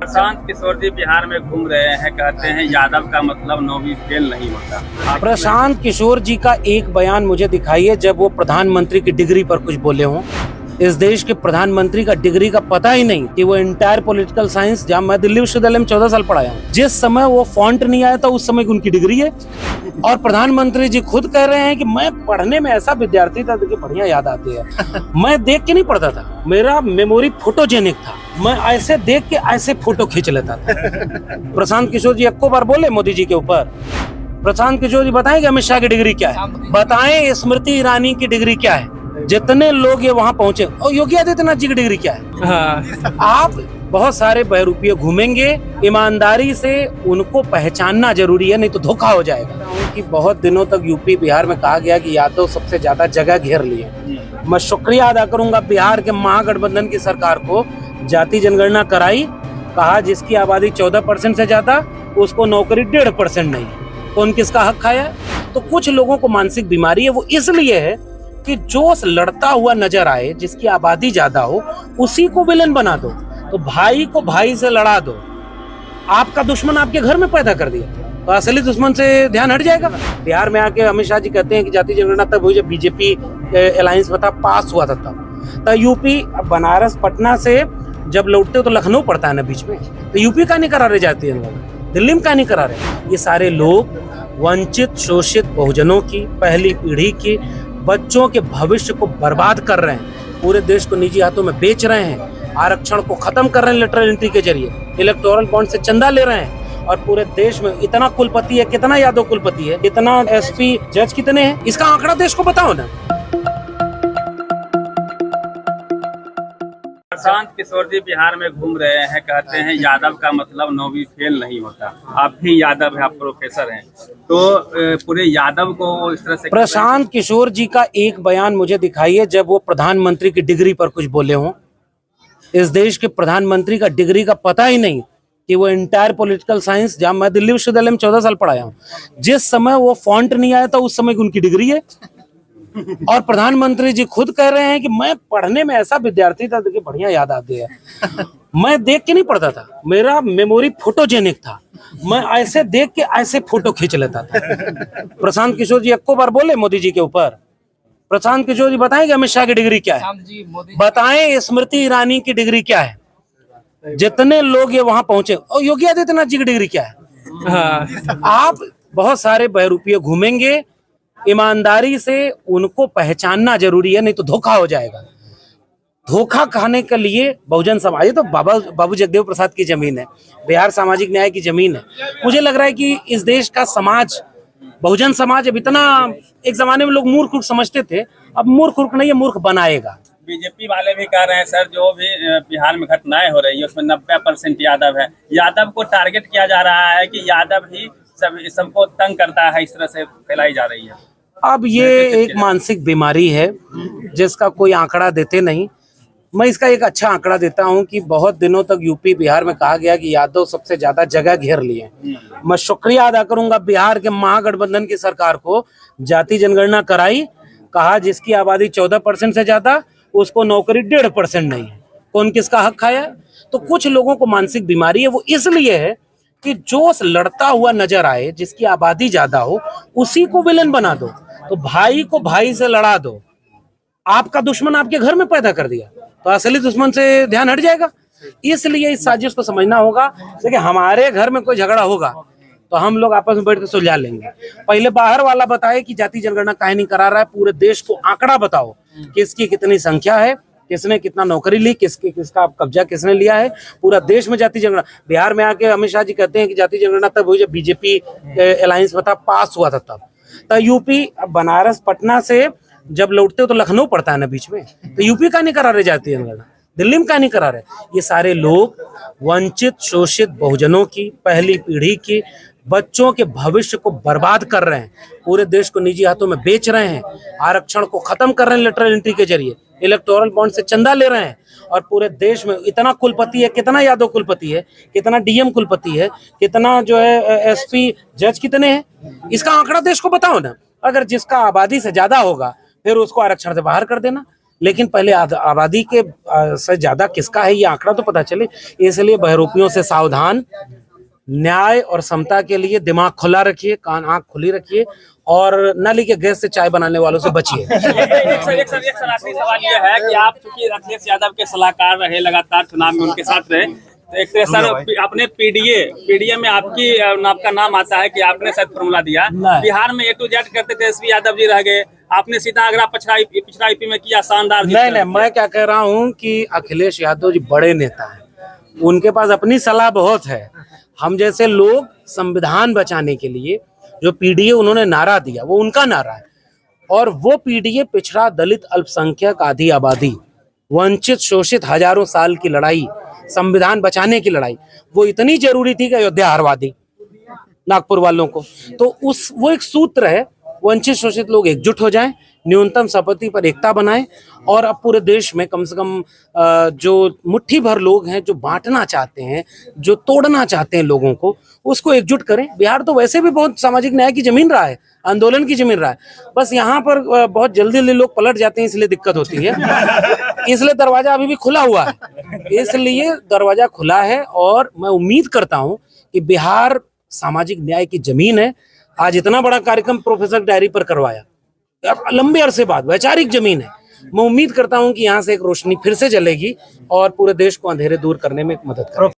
प्रशांत किशोर जी बिहार में घूम रहे हैं, कहते हैं यादव का मतलब 9वीं फेल नहीं होता। प्रशांत किशोर जी का एक बयान मुझे दिखाइए जब वो प्रधानमंत्री की डिग्री पर कुछ बोले हों। इस देश के प्रधानमंत्री का डिग्री का पता ही नहीं कि वो इंटायर पॉलिटिकल साइंस, जहाँ मैं दिल्ली विश्वविद्यालय में 14 साल पढ़ाया हूँ, जिस समय वो फॉन्ट नहीं आया था उस समय की उनकी डिग्री है। और प्रधानमंत्री जी खुद कह रहे हैं कि मैं पढ़ने में ऐसा विद्यार्थी था, देखिए बढ़िया याद आती है। मैं देख के नहीं पढ़ता था, मेरा मेमोरी फोटोजेनिक था, मैं ऐसे देख के ऐसे फोटो खींच लेता था। प्रशांत किशोर जी एको बार बोले मोदी जी के ऊपर। प्रशांत किशोर जी बताएं कि अमित शाह की डिग्री क्या है, बताएं स्मृति ईरानी की डिग्री क्या है, जितने लोग ये वहां पहुंचे, और योगी आदित्यनाथ जी की डिग्री क्या है। हाँ। आप बहुत सारे बहरूपिये घूमेंगे, ईमानदारी से उनको पहचानना जरूरी है, नहीं तो धोखा हो जाएगा। कि बहुत दिनों तक यूपी बिहार में कहा गया कि यादव सबसे ज्यादा जगह घेर लिए। मैं शुक्रिया अदा करूंगा बिहार के महागठबंधन की सरकार को, जाति जनगणना कराई, कहा जिसकी आबादी 14% से ज्यादा उसको नौकरी 1.5% नहीं। कौन किसका हक खाया? तो कुछ लोगों को मानसिक बीमारी है, वो इसलिए है कि जो लड़ता हुआ नजर आए, जिसकी आबादी ज्यादा हो, उसी को विलन बना दो। तो भाई को भाई से लड़ा दो। आपका दुश्मन आपके घर में पैदा कर दिया, तो असली दुश्मन से ध्यान हट जाएगा। बिहार में आके अमित शाह जी कहते हैं कि जाति जनगणना तब हुई जब बीजेपी अलायंस में था, पास हुआ था तब। यूपी बनारस पटना से जब लौटते हो तो लखनऊ पड़ता है ना बीच में, तो यूपी का नहीं करा रहे जाती है, दिल्ली में का नहीं करा रहे। ये सारे लोग वंचित शोषित बहुजनों की, पहली पीढ़ी की, बच्चों के भविष्य को बर्बाद कर रहे हैं, पूरे देश को निजी हाथों में बेच रहे हैं, आरक्षण को खत्म कर रहे हैं लेटरल एंट्री के जरिए, इलेक्टोरल बॉन्ड से चंदा ले रहे हैं। और पूरे देश में इतना कुलपति है, कितना यादव कुलपति है, कितना एसपी जज कितने हैं, इसका आंकड़ा देश को बताओ ना। प्रशांत किशोर जी बिहार में घूम रहे हैं, कहते हैं यादव का मतलब 9वीं फेल नहीं होता। आप भी यादव हैं, आप प्रोफेसर हैं, तो पूरे यादव को इस तरह से। प्रशांत किशोर जी का एक बयान मुझे दिखाइए जब वो प्रधानमंत्री की डिग्री पर कुछ बोले हों। इस देश के प्रधानमंत्री का डिग्री का पता ही नहीं कि वो इंटायर पॉलिटिकल साइंस, जहाँ मैं दिल्ली विश्वविद्यालय में 14 साल पढ़ाया हूँ, जिस समय वो फॉन्ट नहीं आया था उस समय की उनकी डिग्री है। और प्रधानमंत्री जी खुद कह रहे हैं कि मैं पढ़ने में ऐसा विद्यार्थी था, देखिए बढ़िया याद आती है। मैं देख के नहीं पढ़ता था, मेरा मेमोरी फोटोजेनिक था, मैं ऐसे देख के ऐसे फोटो खींच लेता था। प्रशांत किशोर जी एको बार बोले मोदी जी के ऊपर। प्रशांत किशोर जी बताएं कि अमित शाह की डिग्री क्या है, बताएं स्मृति ईरानी की डिग्री क्या है, जितने लोग ये वहां पहुंचे, और योगी आदित्यनाथ जी की डिग्री क्या है। हाँ। आप बहुत सारे बहरूपिये घूमेंगे, ईमानदारी से उनको पहचानना जरूरी है, नहीं तो धोखा हो जाएगा। धोखा खाने के लिए बहुजन समाज, ये तो बाबू जगदेव प्रसाद की जमीन है, बिहार सामाजिक न्याय की जमीन है। मुझे लग रहा है कि इस देश का समाज, बहुजन समाज अब इतना, एक जमाने में लोग मूर्ख समझते थे, अब मूर्ख नहीं है, मूर्ख बनाएगा। बीजेपी वाले भी कह रहे हैं सर, जो भी बिहार में घटनाएं हो रही है उसमें 90% यादव है, यादव को टारगेट किया जा रहा है कि यादव ही सबको तंग करता है, इस तरह से फैलाई जा रही है। अब ये एक मानसिक बीमारी है जिसका कोई आंकड़ा देते नहीं। मैं इसका एक अच्छा आंकड़ा देता हूं कि बहुत दिनों तक यूपी बिहार में कहा गया कि यादव सबसे ज्यादा जगह घेर लिए। मैं शुक्रिया अदा करूंगा बिहार के महागठबंधन की सरकार को, जाति जनगणना कराई, कहा जिसकी आबादी 14% से ज्यादा उसको नौकरी 1.5% नहीं है। कौन किसका हक खाया? तो कुछ लोगों को मानसिक बीमारी है, वो इसलिए है कि जो लड़ता हुआ नजर आए, जिसकी आबादी ज्यादा हो, उसी को विलन बना दो। तो भाई को भाई से लड़ा दो। आपका दुश्मन आपके घर में पैदा कर दिया, तो असली दुश्मन से ध्यान हट जाएगा। इसलिए इस साजिश को समझना होगा। देखिए हमारे घर में कोई झगड़ा होगा तो हम लोग आपस में बैठ कर सुलझा लेंगे। पहले बाहर वाला बताए कि जाति जनगणना काहे नहीं करा रहा है, पूरे देश को आंकड़ा बताओ, किसकी कितनी संख्या है, किसने कितना नौकरी ली, किसका कब्जा किसने लिया है, पूरा देश में जाति जनगणना। बिहार में आके अमित शाह जी कहते हैं कि जाति जनगणना तब हुई जब बीजेपी अलायंस में था, पास हुआ था तब। यूपी बनारस पटना से जब लौटते हो तो लखनऊ पड़ता है ना बीच में, तो यूपी का नहीं करा रहे जाती है, दिल्ली में का नहीं करा रहे। ये सारे लोग वंचित शोषित बहुजनों की, पहली पीढ़ी की, बच्चों के भविष्य को बर्बाद कर रहे हैं, पूरे देश को निजी हाथों में बेच रहे हैं, आरक्षण को खत्म कर रहे हैं लेटरल एंट्री के जरिए, इलेक्टोरल बॉन्ड से चंदा ले रहे हैं। और पूरे देश में इतना कुलपति है, कितना यादव कुलपति है, कितना डीएम कुलपति है, कितना जो है एसपी जज कितने हैं, इसका आंकड़ा देश को बताओ ना। अगर जिसका आबादी से ज्यादा होगा फिर उसको आरक्षण से बाहर कर देना। लेकिन पहले आबादी के से ज्यादा किसका है ये आंकड़ा तो पता चले। इसलिए बहरूपियों से सावधान, न्याय और समता के लिए दिमाग खुला रखिए, कान आंख खुली रखिए और नाली के गैस से चाय बनाने वालों से बचिए। एक सर आखिरी सवाल ये है कि आप चूंकि अखिलेश यादव के सलाहकार रहे, लगातार चुनाव में उनके साथ रहे, तो एक तरह सर अपने पीडीए में आपका नाम आता है कि आपने शायद फॉर्मूला दिया। बिहार में A to Z करते थे तेजस्वी यादव जी रह गए, आपने सीधा आगरा पिछड़ा यूपी में किया शानदार। नहीं, मैं क्या कह रहा हूँ कि अखिलेश यादव जी बड़े नेता हैं, उनके पास अपनी सलाह बहुत है। हम जैसे लोग संविधान बचाने के लिए जो पीडीए उन्होंने नारा दिया वो उनका नारा है, और वो पीडीए पिछड़ा, दलित, अल्पसंख्यक, आधी आबादी, वंचित, शोषित, हजारों साल की लड़ाई, संविधान बचाने की लड़ाई, वो इतनी जरूरी थी कि अयोध्या हरवा दी नागपुर वालों को। तो वो एक सूत्र है, वंचित शोषित लोग एकजुट हो जाएं, न्यूनतम संपत्ति पर एकता बनाएं, और अब पूरे देश में कम से कम जो मुट्ठी भर लोग हैं जो बांटना चाहते हैं, जो तोड़ना चाहते हैं लोगों को, उसको एकजुट करें। बिहार तो वैसे भी बहुत सामाजिक न्याय की जमीन रहा है, आंदोलन की जमीन रहा है, बस यहाँ पर बहुत जल्दी लोग पलट जाते हैं, इसलिए दिक्कत होती है। इसलिए दरवाजा अभी भी खुला हुआ है, इसलिए दरवाजा खुला है, और मैं उम्मीद करता हूं कि बिहार सामाजिक न्याय की जमीन है। आज इतना बड़ा कार्यक्रम प्रोफेसर डायरी पर करवाया, लंबे अरसे बाद, वैचारिक जमीन है। मैं उम्मीद करता हूं कि यहाँ से एक रोशनी फिर से जलेगी और पूरे देश को अंधेरे दूर करने में मदद करेगी।